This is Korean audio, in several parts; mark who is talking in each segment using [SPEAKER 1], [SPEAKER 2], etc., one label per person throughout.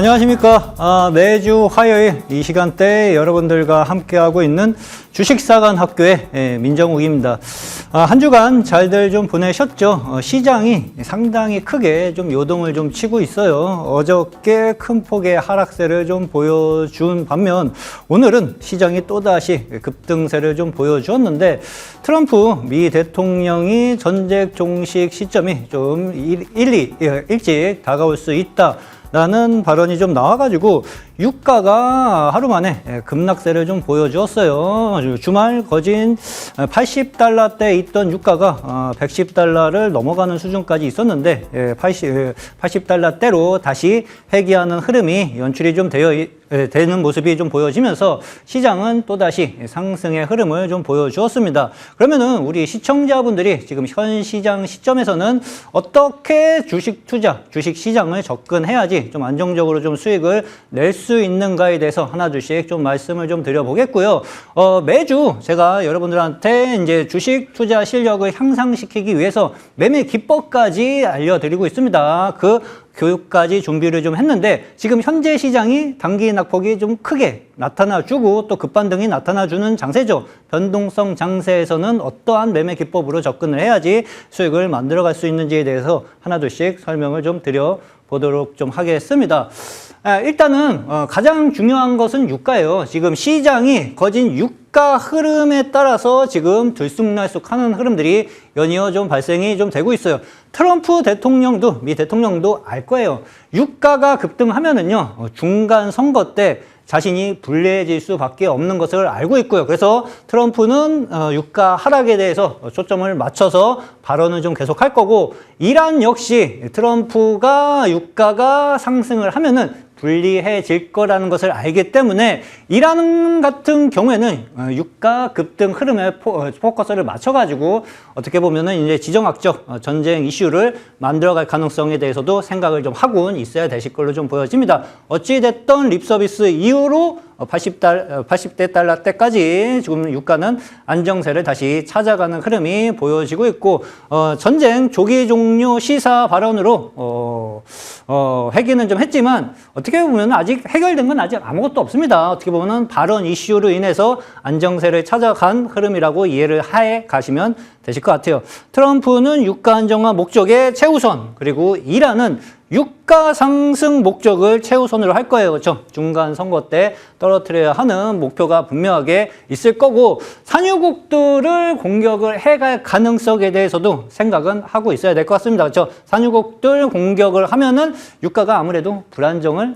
[SPEAKER 1] 안녕하십니까. 매주 화요일 이 시간대 여러분들과 함께하고 있는 주식사관학교의 민정욱입니다. 한 주간 잘들 좀 보내셨죠? 시장이 상당히 크게 좀 요동을 좀 치고 있어요. 어저께 큰 폭의 하락세를 좀 보여준 반면 오늘은 시장이 또다시 급등세를 좀 보여주었는데 트럼프 미 대통령이 전쟁 종식 시점이 좀 일찍 다가올 수 있다 라는 발언이 좀 나와가지고 유가가 하루 만에 급락세를 좀 보여주었어요. 주말 거진 80달러대 있던 유가가 110달러를 넘어가는 수준까지 있었는데 80달러대로 다시 회귀하는 흐름이 연출이 좀 되는 모습이 좀 보여지면서 시장은 또다시 상승의 흐름을 좀 보여주었습니다. 그러면은 우리 시청자분들이 지금 현 시장 시점에서는 어떻게 주식 투자, 주식 시장을 접근해야지 좀 안정적으로 좀 수익을 낼 수 있는가에 대해서 하나둘씩 좀 말씀을 좀 드려보겠고요. 매주 제가 여러분들한테 이제 주식 투자 실력을 향상시키기 위해서 매매 기법까지 알려드리고 있습니다. 그 교육까지 준비를 좀 했는데 지금 현재 시장이 단기 낙폭이 좀 크게 나타나주고 또 급반등이 나타나주는 장세죠. 변동성 장세에서는 어떠한 매매 기법으로 접근을 해야지 수익을 만들어갈 수 있는지에 대해서 하나둘씩 설명을 좀 드려보도록 좀 하겠습니다. 일단은 가장 중요한 것은 유가예요. 지금 시장이 거진 유가 흐름에 따라서 지금 들쑥날쑥하는 흐름들이 연이어 좀 발생이 좀 되고 있어요. 트럼프 대통령도 미 대통령도 알 거예요. 유가가 급등하면은요 중간 선거 때 자신이 불리해질 수밖에 없는 것을 알고 있고요. 그래서 트럼프는 유가 하락에 대해서 초점을 맞춰서 발언을 좀 계속할 거고 이란 역시 트럼프가 유가가 상승을 하면은 불리해질 거라는 것을 알기 때문에 이란 같은 경우에는 유가 급등 흐름에 포커스를 맞춰가지고 어떻게 보면은 이제 지정학적 전쟁 이슈를 만들어갈 가능성에 대해서도 생각을 좀 하고 있어야 되실 걸로 좀 보여집니다. 어찌됐던 립서비스 이후로 80대 달러대까지 지금 유가는 안정세를 다시 찾아가는 흐름이 보여지고 있고 전쟁 조기 종료 시사 발언으로 회귀는 좀 했지만 어떻게 보면 아직 해결된 건 아직 아무것도 없습니다. 어떻게 보면 발언 이슈로 인해서 안정세를 찾아간 흐름이라고 이해를 해 가시면 되실 것 같아요. 트럼프는 유가 안정화 목적의 최우선 그리고 이란은 유가 상승 목적을 최우선으로 할 거예요. 그렇죠? 중간 선거 때 떨어뜨려야 하는 목표가 분명하게 있을 거고 산유국들을 공격을 해갈 가능성에 대해서도 생각은 하고 있어야 될 것 같습니다. 그렇죠? 산유국들 공격을 하면은 유가가 아무래도 불안정을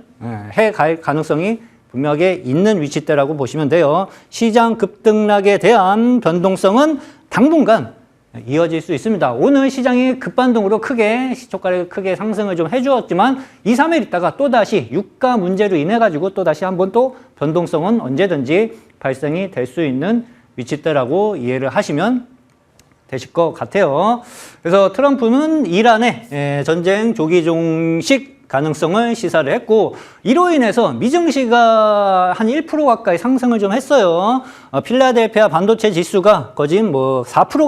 [SPEAKER 1] 해갈 가능성이 분명하게 있는 위치대라고 보시면 돼요. 시장 급등락에 대한 변동성은 당분간 이어질 수 있습니다. 오늘 시장이 급반등으로 시초가를 크게 상승을 좀 해주었지만 2, 3일 있다가 또다시 유가 문제로 인해 가지고 또다시 한번 또 변동성은 언제든지 발생이 될 수 있는 위치대라고 이해를 하시면 되실 것 같아요. 그래서 트럼프는 이란의 전쟁 조기 종식 가능성을 시사를 했고 이로 인해서 미증시가 한 1% 가까이 상승을 좀 했어요. 필라델피아 반도체 지수가 거진 4%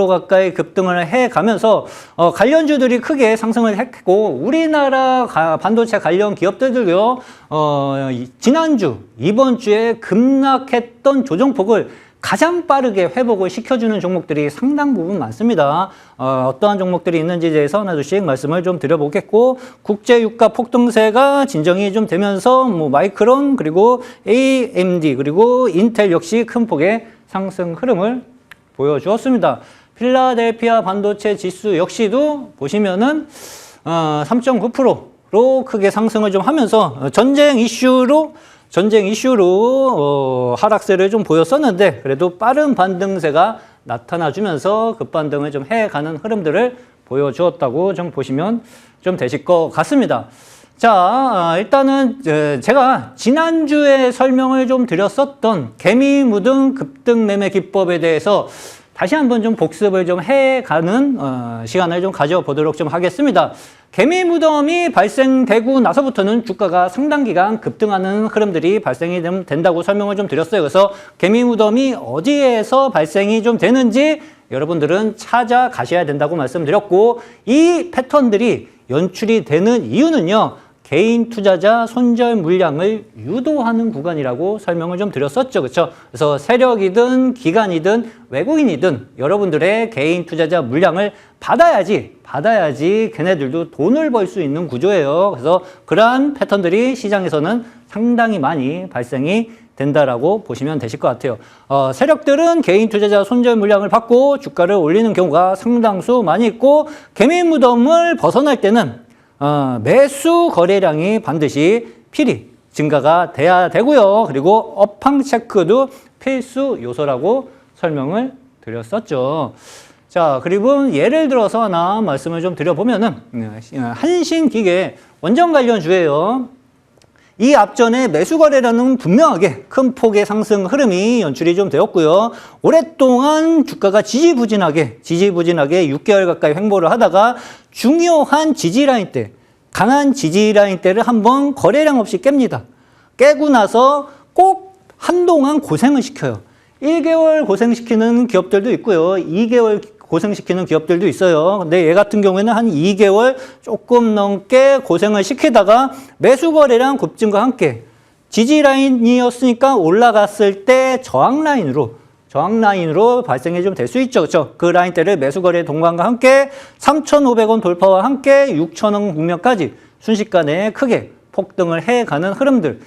[SPEAKER 1] 가까이 급등을 해가면서 관련주들이 크게 상승을 했고 우리나라 반도체 관련 기업들도요 지난주 이번 주에 급락했던 조정폭을 가장 빠르게 회복을 시켜주는 종목들이 상당 부분 많습니다. 어떠한 종목들이 있는지에 대해서 하나둘씩 말씀을 좀 드려보겠고 국제 유가 폭등세가 진정이 좀 되면서 마이크론 그리고 AMD 그리고 인텔 역시 큰 폭의 상승 흐름을 보여주었습니다. 필라델피아 반도체 지수 역시도 보시면은 3.9%로 크게 상승을 좀 하면서 전쟁 이슈로 하락세를 좀 보였었는데 그래도 빠른 반등세가 나타나주면서 급반등을 좀 해가는 흐름들을 보여주었다고 좀 보시면 좀 되실 것 같습니다. 자, 일단은 제가 지난주에 설명을 좀 드렸었던 개미 묻은 급등 매매 기법에 대해서 다시 한번 좀 복습을 좀 해가는 시간을 좀 가져보도록 좀 하겠습니다. 개미 무덤이 발생되고 나서부터는 주가가 상당 기간 급등하는 흐름들이 발생이 된다고 설명을 좀 드렸어요. 그래서 개미 무덤이 어디에서 발생이 좀 되는지 여러분들은 찾아가셔야 된다고 말씀드렸고 이 패턴들이 연출이 되는 이유는요. 개인 투자자 손절 물량을 유도하는 구간이라고 설명을 좀 드렸었죠. 그렇죠? 그래서 세력이든 기관이든 외국인이든 여러분들의 개인 투자자 물량을 받아야지 걔네들도 돈을 벌 수 있는 구조예요. 그래서 그러한 패턴들이 시장에서는 상당히 많이 발생이 된다라고 보시면 되실 것 같아요. 세력들은 개인 투자자 손절 물량을 받고 주가를 올리는 경우가 상당수 많이 있고 개미 무덤을 벗어날 때는 매수 거래량이 반드시 필히 증가가 돼야 되고요. 그리고 업황 체크도 필수 요소라고 설명을 드렸었죠. 자, 그리고 예를 들어서 하나 말씀을 좀 드려보면은 한신기계 원전 관련주예요. 이 앞전에 매수 거래량은 분명하게 큰 폭의 상승 흐름이 연출이 좀 되었고요. 오랫동안 주가가 지지부진하게 6개월 가까이 횡보를 하다가 중요한 지지라인 때, 강한 지지라인 때를 한번 거래량 없이 깹니다. 깨고 나서 꼭 한동안 고생을 시켜요. 1개월 고생시키는 기업들도 있고요. 2개월 고생시키는 기업들도 있어요. 근데 얘 같은 경우에는 한 2개월 조금 넘게 고생을 시키다가 매수 거래량 급증과 함께 지지 라인이었으니까 올라갔을 때 저항 라인으로 발생이 좀 될 수 있죠. 그렇죠? 그 라인대를 매수 거래 동반과 함께 3,500원 돌파와 함께 6,000원 국면까지 순식간에 크게 폭등을 해가는 흐름들.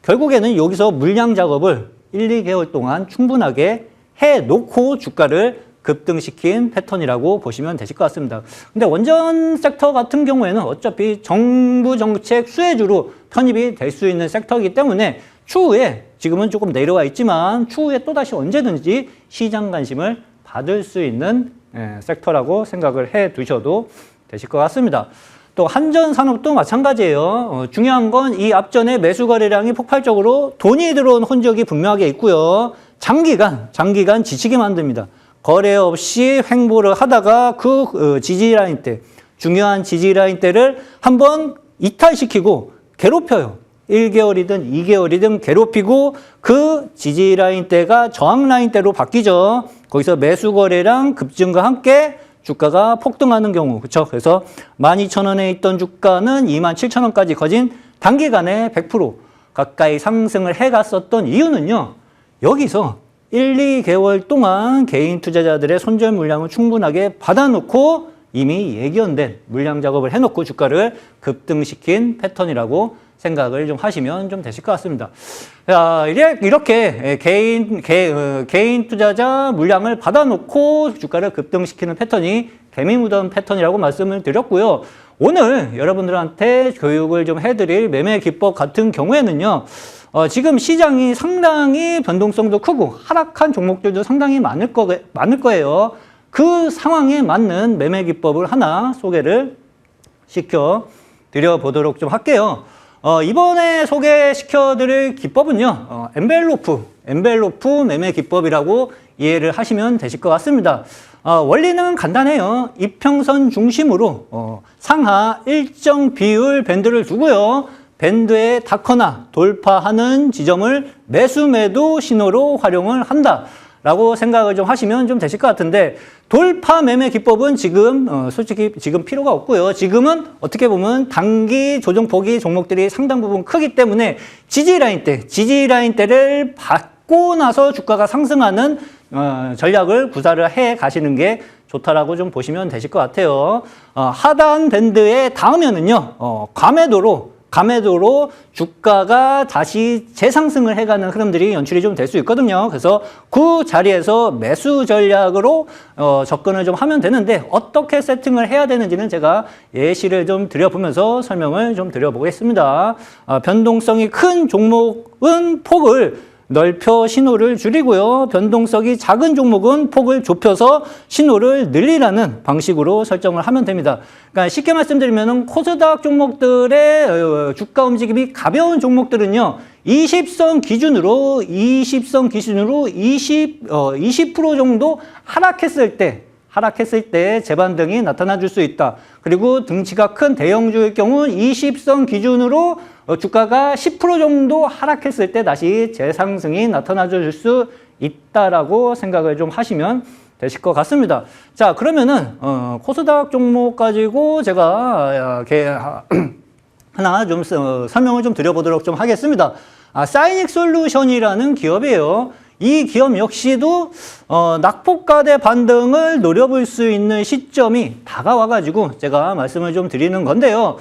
[SPEAKER 1] 결국에는 여기서 물량 작업을 1, 2개월 동안 충분하게 해놓고 주가를 급등시킨 패턴이라고 보시면 되실 것 같습니다. 근데 원전 섹터 같은 경우에는 어차피 정부 정책 수혜주로 편입이 될 수 있는 섹터이기 때문에 추후에 지금은 조금 내려와 있지만 추후에 또다시 언제든지 시장 관심을 받을 수 있는 섹터라고 생각을 해 두셔도 되실 것 같습니다. 또 한전산업도 마찬가지예요. 중요한 건 이 앞전에 매수 거래량이 폭발적으로 돈이 들어온 흔적이 분명하게 있고요. 장기간 지치게 만듭니다. 거래 없이 횡보를 하다가 그 지지라인 때, 중요한 지지라인 때를 한번 이탈시키고 괴롭혀요. 1개월이든 2개월이든 괴롭히고 그 지지라인 때가 저항라인 때로 바뀌죠. 거기서 매수 거래량 급증과 함께 주가가 폭등하는 경우, 그렇죠? 그래서 12,000원에 있던 주가는 27,000원까지 거진 단기간에 100% 가까이 상승을 해갔었던 이유는요. 여기서 1, 2개월 동안 개인 투자자들의 손절 물량을 충분하게 받아놓고 이미 예견된 물량 작업을 해놓고 주가를 급등시킨 패턴이라고 생각을 좀 하시면 좀 되실 것 같습니다. 자, 이렇게 개인 투자자 물량을 받아놓고 주가를 급등시키는 패턴이 개미무덤 패턴이라고 말씀을 드렸고요. 오늘 여러분들한테 교육을 좀 해드릴 매매 기법 같은 경우에는요. 지금 시장이 상당히 변동성도 크고 하락한 종목들도 상당히 많을 거예요. 그 상황에 맞는 매매 기법을 하나 소개를 시켜 드려보도록 좀 할게요. 이번에 소개시켜드릴 기법은요. 엔벨로프 매매 기법이라고 이해를 하시면 되실 것 같습니다. 원리는 간단해요. 이평선 중심으로 상하 일정 비율 밴드를 두고요. 밴드에 닿거나 돌파하는 지점을 매수 매도 신호로 활용을 한다라고 생각을 좀 하시면 좀 되실 것 같은데 돌파 매매 기법은 지금 솔직히 지금 필요가 없고요. 지금은 어떻게 보면 단기 조정폭이 종목들이 상당 부분 크기 때문에 지지 라인 때를 받고 나서 주가가 상승하는 전략을 구사를 해 가시는 게 좋다라고 좀 보시면 되실 것 같아요. 하단 밴드에 닿으면은요, 감매도로 주가가 다시 재상승을 해가는 흐름들이 연출이 좀 될 수 있거든요. 그래서 그 자리에서 매수 전략으로 접근을 좀 하면 되는데 어떻게 세팅을 해야 되는지는 제가 예시를 좀 드려보면서 설명을 좀 드려보겠습니다. 변동성이 큰 종목은 폭을 넓혀 신호를 줄이고요. 변동성이 작은 종목은 폭을 좁혀서 신호를 늘리라는 방식으로 설정을 하면 됩니다. 그러니까 쉽게 말씀드리면 코스닥 종목들의 주가 움직임이 가벼운 종목들은요. 20선 기준으로 20% 정도 하락했을 때 재반등이 나타나 줄 수 있다. 그리고 등치가 큰 대형주의 경우 20선 기준으로 주가가 10% 정도 하락했을 때 다시 재상승이 나타나 줄 수 있다라고 생각을 좀 하시면 되실 것 같습니다. 자, 그러면은 코스닥 종목 가지고 제가 하나 좀 설명을 좀 드려보도록 좀 하겠습니다. 사이닉 솔루션이라는 기업이에요. 이 기업 역시도 낙폭과대 반등을 노려볼 수 있는 시점이 다가와가지고 제가 말씀을 좀 드리는 건데요.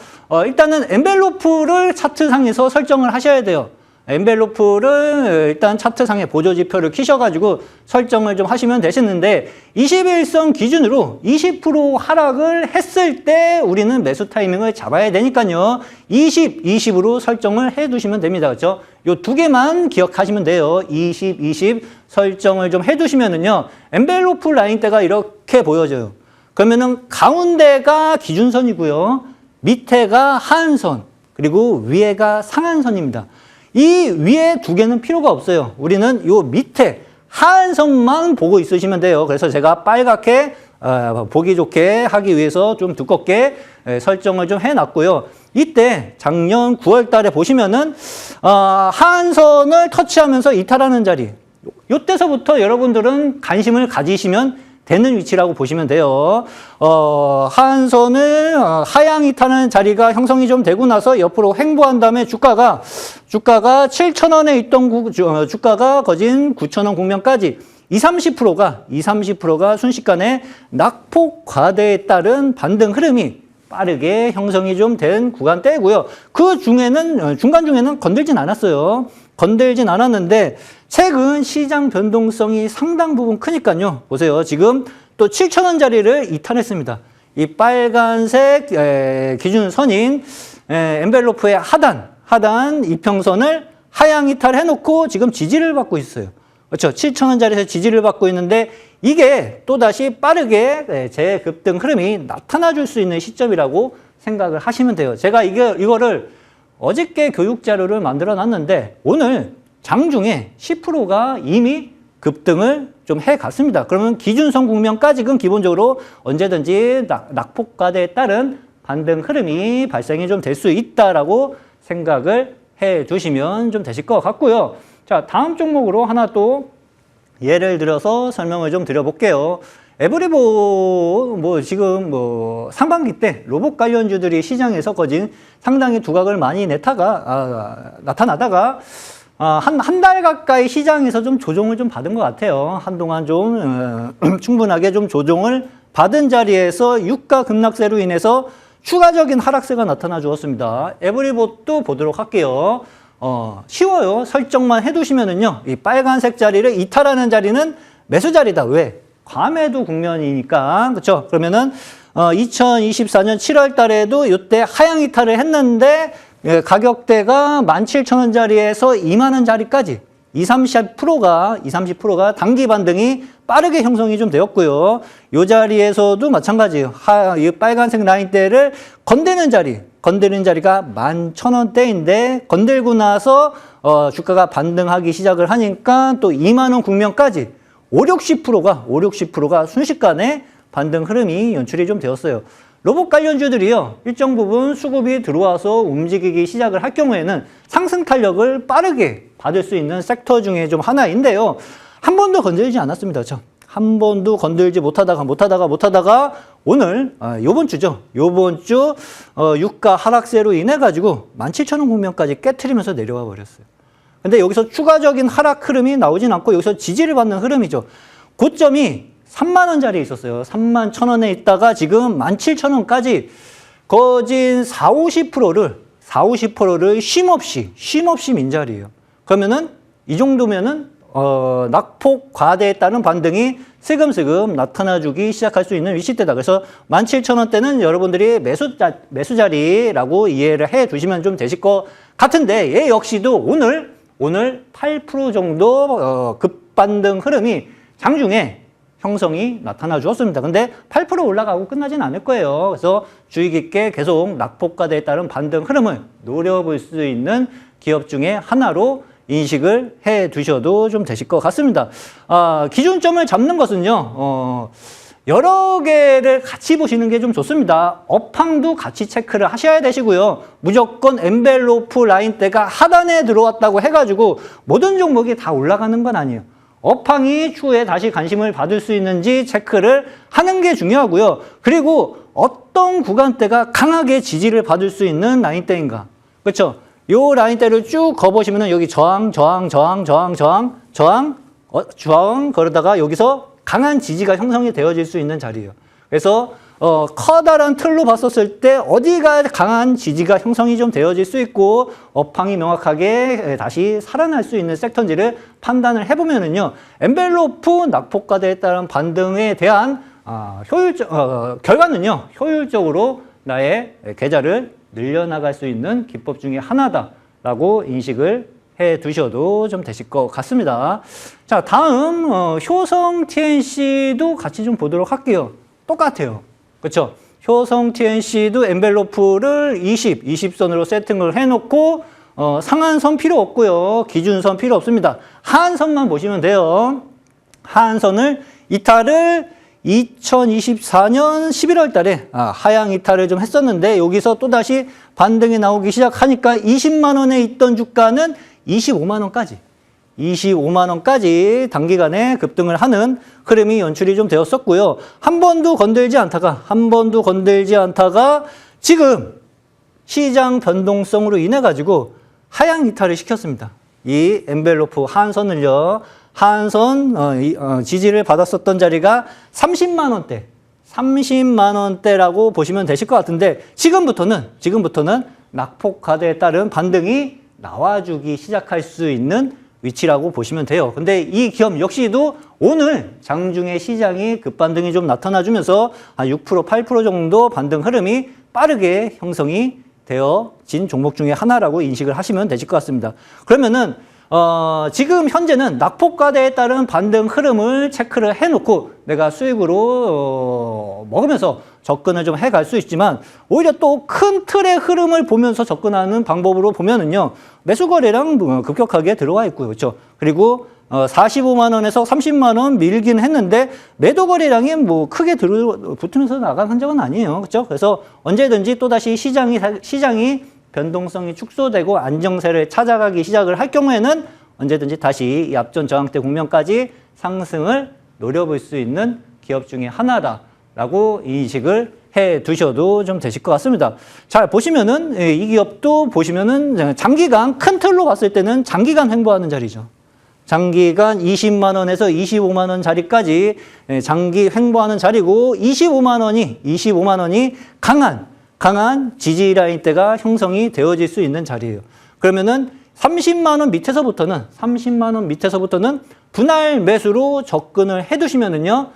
[SPEAKER 1] 일단은 엔벨로프를 차트상에서 설정을 하셔야 돼요. 엔벨로프를 일단 차트상의 보조지표를 키셔가지고 설정을 좀 하시면 되시는데 21선 기준으로 20% 하락을 했을 때 우리는 매수 타이밍을 잡아야 되니까요. 20으로 설정을 해두시면 됩니다. 그렇죠? 요 두 개만 기억하시면 돼요. 20 설정을 좀 해두시면은요. 엔벨로프 라인대가 이렇게 보여져요. 그러면은 가운데가 기준선이고요. 밑에가 하한선, 그리고 위에가 상한선입니다. 이 위에 두 개는 필요가 없어요. 우리는 요 밑에 하한선만 보고 있으시면 돼요. 그래서 제가 빨갛게 보기 좋게 하기 위해서 좀 두껍게 설정을 좀 해놨고요. 이때 작년 9월 달에 보시면은 하한선을 터치하면서 이탈하는 자리, 요때서부터 여러분들은 관심을 가지시면 되는 위치라고 보시면 돼요. 하한선을 하향 이탈하는 자리가 형성이 좀 되고 나서 옆으로 횡보한 다음에 주가가 7,000원에 있던 주가가 거진 9,000원 국면까지 30%가 순식간에 낙폭 과대에 따른 반등 흐름이 빠르게 형성이 좀 된 구간대고요. 그 중에는 중간 중에는 건들진 않았어요. 건들진 않았는데 최근 시장 변동성이 상당 부분 크니까요. 보세요. 지금 또 7,000원짜리를 이탈했습니다. 이 빨간색 기준선인 엔벨로프의 하단 이평선을 하향 이탈해놓고 지금 지지를 받고 있어요. 그렇죠? 7,000원짜리에서 지지를 받고 있는데 이게 또다시 빠르게 재급등 흐름이 나타나 줄 수 있는 시점이라고 생각을 하시면 돼요. 제가 이거를 어저께 교육 자료를 만들어 놨는데 오늘 장중에 10%가 이미 급등을 좀 해갔습니다. 그러면 기준선 국면까지는 기본적으로 언제든지 낙폭과대에 따른 반등 흐름이 발생이 좀 될 수 있다라고 생각을 해 두시면 좀 되실 것 같고요. 자, 다음 종목으로 하나 또 예를 들어서 설명을 좀 드려볼게요. 에브리보 지금 상반기 때 로봇 관련주들이 시장에서 거진 상당히 두각을 많이 나타나다가 한 달 가까이 시장에서 좀 조정을 좀 받은 것 같아요. 한동안 좀 충분하게 좀 조정을 받은 자리에서 유가 급락세로 인해서 추가적인 하락세가 나타나 주었습니다. 에브리봇도 보도록 할게요. 쉬워요. 설정만 해두시면은요, 이 빨간색 자리를 이탈하는 자리는 매수 자리다. 왜? 과매도 국면이니까. 그렇죠? 그러면은 2024년 7월 달에도 이때 하향 이탈을 했는데 가격대가 17,000원짜리에서 2만 원짜리까지 30%가 단기 반등이 빠르게 형성이 좀 되었고요. 이 자리에서도 마찬가지예요. 이 빨간색 라인대를 건드는 자리가 11,000원대인데 건들고 나서 주가가 반등하기 시작을 하니까 또 2만 원 국면까지 50-60%가 순식간에 반등 흐름이 연출이 좀 되었어요. 로봇 관련주들이요, 일정 부분 수급이 들어와서 움직이기 시작을 할 경우에는 상승 탄력을 빠르게 받을 수 있는 섹터 중에 좀 하나인데요. 한 번도 건들지 않았습니다. 그렇죠? 한 번도 건들지 못하다가 오늘 요번 주죠. 요번 주 유가 하락세로 인해 가지고 17,000원 국면까지 깨트리면서 내려와 버렸어요. 근데 여기서 추가적인 하락 흐름이 나오진 않고 여기서 지지를 받는 흐름이죠. 고점이 3만 원짜리 있었어요. 31,000원에 있다가 지금 17,000원까지 거진 40-50%를 쉼없이 민자리예요. 그러면은 이 정도면은 낙폭 과대에 따른 반등이 슬금슬금 나타나주기 시작할 수 있는 위치대다. 그래서 17,000원대는 여러분들이 매수 자리라고 이해를 해 주시면 좀 되실 것 같은데, 얘 역시도 오늘 8% 정도 급반등 흐름이 장중에 형성이 나타나 주었습니다. 근데 8% 올라가고 끝나진 않을 거예요. 그래서 주의 깊게 계속 낙폭과대에 따른 반등 흐름을 노려볼 수 있는 기업 중에 하나로 인식을 해 두셔도 좀 되실 것 같습니다. 기준점을 잡는 것은요, 여러 개를 같이 보시는 게 좀 좋습니다. 업황도 같이 체크를 하셔야 되시고요. 무조건 엔벨로프 라인대가 하단에 들어왔다고 해가지고 모든 종목이 다 올라가는 건 아니에요. 업황이 추후에 다시 관심을 받을 수 있는지 체크를 하는 게 중요하고요. 그리고 어떤 구간대가 강하게 지지를 받을 수 있는 라인대인가. 그렇죠? 요 라인대를 쭉 거보시면은 여기 저항, 그러다가 여기서 강한 지지가 형성이 되어질 수 있는 자리예요. 그래서 커다란 틀로 봤었을 때 어디가 강한 지지가 형성이 좀 되어질 수 있고 업황이 명확하게 다시 살아날 수 있는 섹터인지를 판단을 해보면은요, 엔벨로프 낙폭과대에 따른 반등에 대한 결과는요, 효율적으로 나의 계좌를 늘려나갈 수 있는 기법 중에 하나다라고 인식을 해 두셔도 좀 되실 것 같습니다. 자, 다음 효성 TNC도 같이 좀 보도록 할게요. 똑같아요. 그렇죠? 효성 TNC도 엔벨로프를 20선으로 세팅을 해놓고 상한선 필요 없고요. 기준선 필요 없습니다. 하한선만 보시면 돼요. 하한선을 이탈을 2024년 11월 달에 하향 이탈을 좀 했었는데 여기서 또다시 반등이 나오기 시작하니까 20만 원에 있던 주가는 25만 원까지 25만 원까지 단기간에 급등을 하는 흐름이 연출이 좀 되었었고요. 한 번도 건들지 않다가 지금 시장 변동성으로 인해 가지고 하향 이탈을 시켰습니다. 이 엔벨로프 하한선을요. 하한선 지지를 받았었던 자리가 30만 원대. 30만 원대라고 보시면 되실 것 같은데 지금부터는 낙폭 과대에 따른 반등이 나와주기 시작할 수 있는 위치라고 보시면 돼요. 근데 이 기업 역시도 오늘 장중에 시장이 급반등이 좀 나타나주면서 한 6%, 8% 정도 반등 흐름이 빠르게 형성이 되어진 종목 중에 하나라고 인식을 하시면 되실 것 같습니다. 그러면은 지금 현재는 낙폭과대에 따른 반등 흐름을 체크를 해놓고 내가 수익으로 먹으면서 접근을 좀 해갈 수 있지만 오히려 또 큰 틀의 흐름을 보면서 접근하는 방법으로 보면은요, 매수 거래량 급격하게 들어와 있고요. 그렇죠? 그리고 45만 원에서 30만 원 밀긴 했는데 매도 거래량이 뭐 크게 붙으면서 나간 흔적은 아니에요. 그렇죠? 그래서 언제든지 또다시 시장이 변동성이 축소되고 안정세를 찾아가기 시작을 할 경우에는 언제든지 다시 이 앞전 저항대 국면까지 상승을 노려볼 수 있는 기업 중에 하나다라고 인식을 해 두셔도 좀 되실 것 같습니다. 자, 보시면은 이 기업도 보시면은 장기간 큰 틀로 봤을 때는 장기간 횡보하는 자리죠. 장기간 20만 원에서 25만 원 자리까지 장기 횡보하는 자리고 25만 원이 강한 지지 라인대가 형성이 되어질 수 있는 자리예요. 그러면은 30만 원 밑에서부터는 분할 매수로 접근을 해두시면은요,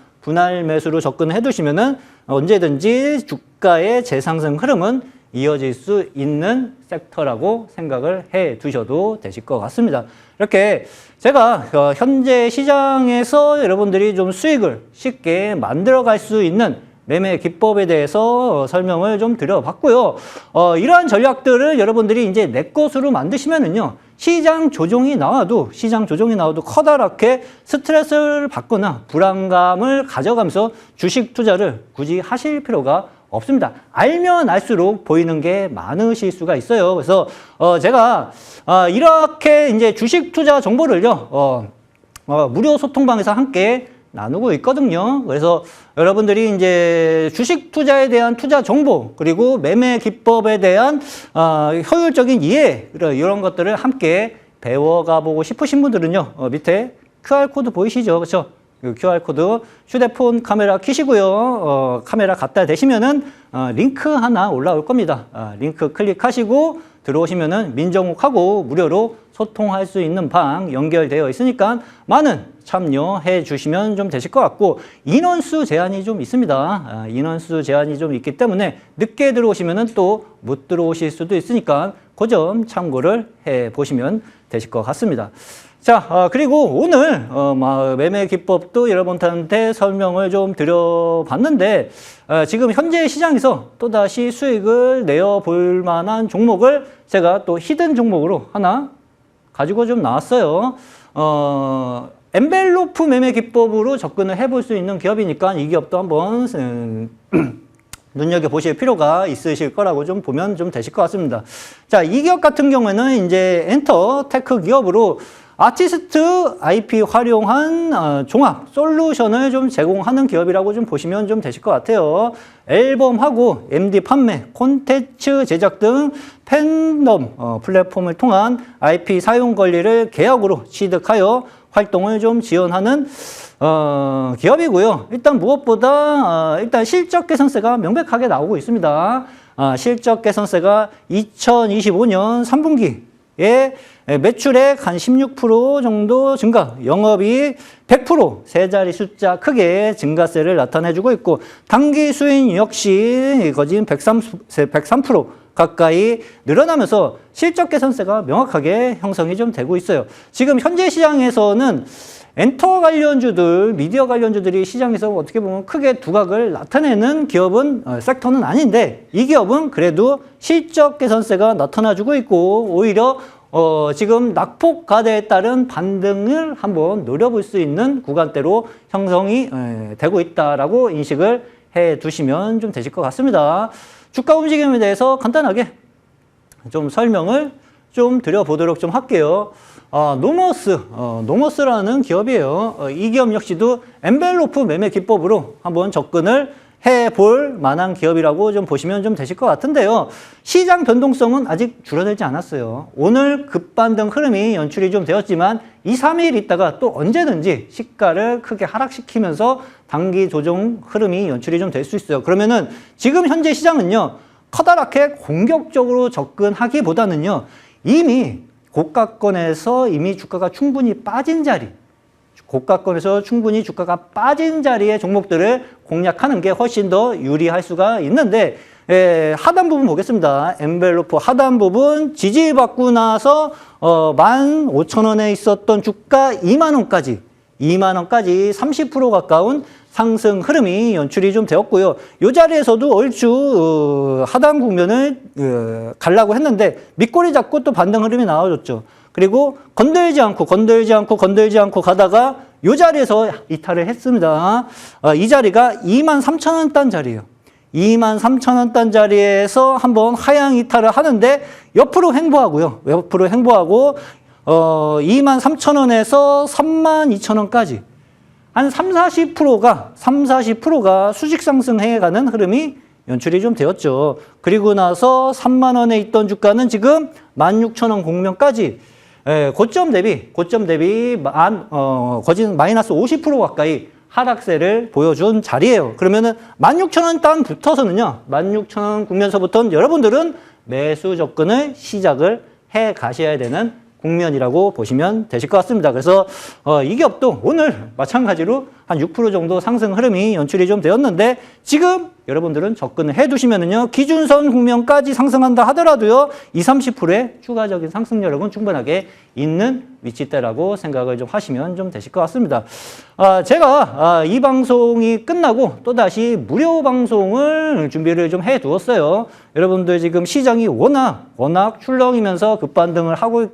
[SPEAKER 1] 언제든지 주가의 재상승 흐름은 이어질 수 있는 섹터라고 생각을 해 두셔도 되실 것 같습니다. 이렇게 제가 현재 시장에서 여러분들이 좀 수익을 쉽게 만들어갈 수 있는 매매 기법에 대해서 설명을 좀 드려봤고요. 이러한 전략들을 여러분들이 이제 내 것으로 만드시면은요, 시장 조정이 나와도 커다랗게 스트레스를 받거나 불안감을 가져가면서 주식 투자를 굳이 하실 필요가 없습니다. 알면 알수록 보이는 게 많으실 수가 있어요. 그래서 제가 이렇게 이제 주식 투자 정보를요, 무료 소통방에서 함께 나누고 있거든요. 그래서 여러분들이 이제 주식 투자에 대한 투자 정보, 그리고 매매 기법에 대한 효율적인 이해, 이런 것들을 함께 배워가 보고 싶으신 분들은요, 밑에 QR코드 보이시죠? 그렇죠? QR코드 휴대폰 카메라 켜시고요. 카메라 갖다 대시면은 링크 하나 올라올 겁니다. 링크 클릭하시고 들어오시면은 민정욱하고 무료로 소통할 수 있는 방 연결되어 있으니까 많은 참여해 주시면 좀 되실 것 같고, 인원수 제한이 좀 있습니다. 인원수 제한이 좀 있기 때문에 늦게 들어오시면은 또 못 들어오실 수도 있으니까 그 점 참고를 해 보시면 되실 것 같습니다. 자, 그리고 오늘 매매 기법도 여러분한테 설명을 좀 드려봤는데, 지금 현재 시장에서 또다시 수익을 내어볼 만한 종목을 제가 또 히든 종목으로 하나 가지고 좀 나왔어요. 엔벨로프 매매 기법으로 접근을 해볼 수 있는 기업이니까 이 기업도 한번 눈여겨보실 필요가 있으실 거라고 좀 보면 좀 되실 것 같습니다. 자, 이 기업 같은 경우에는 이제 엔터테크 기업으로 아티스트 IP 활용한 종합 솔루션을 좀 제공하는 기업이라고 좀 보시면 좀 되실 것 같아요. 앨범하고 MD 판매, 콘텐츠 제작 등 팬덤 플랫폼을 통한 IP 사용 권리를 계약으로 취득하여 활동을 좀 지원하는 기업이고요. 일단 무엇보다 일단 실적 개선세가 명백하게 나오고 있습니다. 실적 개선세가 2025년 3분기에 매출액 한 16% 정도 증가, 영업이익 100% 세 자리 숫자 크게 증가세를 나타내주고 있고 당기 수익 역시 거진 103% 가까이 늘어나면서 실적 개선세가 명확하게 형성이 좀 되고 있어요. 지금 현재 시장에서는 엔터 관련주들, 미디어 관련주들이 시장에서 어떻게 보면 크게 두각을 나타내는 기업은 섹터는 아닌데 이 기업은 그래도 실적 개선세가 나타나주고 있고 오히려 지금 낙폭 과대에 따른 반등을 한번 노려볼 수 있는 구간대로 형성이 되고 있다라고 인식을 해 두시면 좀 되실 것 같습니다. 주가 움직임에 대해서 간단하게 좀 설명을 좀 드려보도록 좀 할게요. 노머스라는 기업이에요. 이 기업 역시도 엔벨로프 매매 기법으로 한번 접근을 해볼 만한 기업이라고 좀 보시면 좀 되실 것 같은데요. 시장 변동성은 아직 줄어들지 않았어요. 오늘 급반등 흐름이 연출이 좀 되었지만 2, 3일 있다가 또 언제든지 시가를 크게 하락시키면서 단기 조정 흐름이 연출이 좀 될 수 있어요. 그러면은 지금 현재 시장은요, 커다랗게 공격적으로 접근하기보다는요, 이미 고가권에서 이미 주가가 충분히 빠진 자리, 고가권에서 충분히 주가가 빠진 자리의 종목들을 공략하는 게 훨씬 더 유리할 수가 있는데 하단 부분 보겠습니다. 엔벨로프 하단 부분 지지받고 나서 15,000원에 있었던 주가 20,000원까지 30% 가까운 상승 흐름이 연출이 좀 되었고요. 이 자리에서도 얼추 하단 국면을 가려고 했는데 밑꼬리 잡고 또 반등 흐름이 나와줬죠. 그리고 건들지 않고 가다가 이 자리에서 이탈을 했습니다. 이 자리가 23,000원 단 자리예요. 23,000원 단 자리에서 한번 하향 이탈을 하는데 옆으로 횡보하고요. 23,000원에서 32,000원까지 한 40%가 수직 상승해가는 흐름이 연출이 좀 되었죠. 그리고 나서 3만 원에 있던 주가는 지금 16,000원 공면까지 고점 대비 거진 마이너스 50% 가까이 하락세를 보여준 자리예요. 그러면은 16,000원 단 붙어서는요, 16,000원 국면서부터는 여러분들은 매수 접근을 시작을 해 가셔야 되는 국면이라고 보시면 되실 것 같습니다. 그래서 이 기업도 오늘 마찬가지로 한 6% 정도 상승 흐름이 연출이 좀 되었는데 지금 여러분들은 접근을 해두시면은요, 기준선 국면까지 상승한다 하더라도요, 20, 30%의 추가적인 상승력은 충분하게 있는 위치대라고 생각을 좀 하시면 좀 되실 것 같습니다. 제가 이 방송이 끝나고 또다시 무료 방송을 준비를 좀 해두었어요. 여러분들 지금 시장이 워낙 출렁이면서 급반등을 하고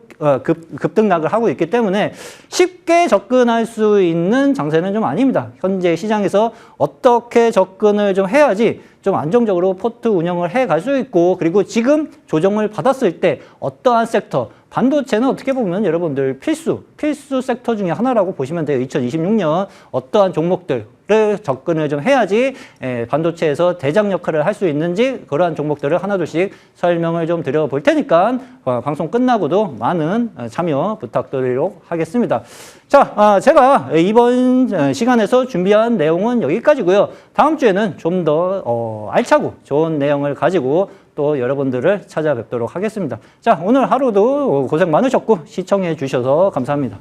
[SPEAKER 1] 급등락을 하고 있기 때문에 쉽게 접근할 수 있는 장세는 좀 아닙니다. 현재 시장에서 어떻게 접근을 좀 해야지 좀 안정적으로 포트 운영을 해 갈 수 있고, 그리고 지금 조정을 받았을 때 어떠한 섹터, 반도체는 어떻게 보면 여러분들 필수 섹터 중에 하나라고 보시면 돼요. 2026년 어떠한 종목들을 접근을 좀 해야지 반도체에서 대장 역할을 할 수 있는지 그러한 종목들을 하나둘씩 설명을 좀 드려볼 테니까 방송 끝나고도 많은 참여 부탁드리도록 하겠습니다. 자, 제가 이번 시간에서 준비한 내용은 여기까지고요. 다음 주에는 좀 더 알차고 좋은 내용을 가지고 또 여러분들을 찾아뵙도록 하겠습니다. 자, 오늘 하루도 고생 많으셨고 시청해 주셔서 감사합니다.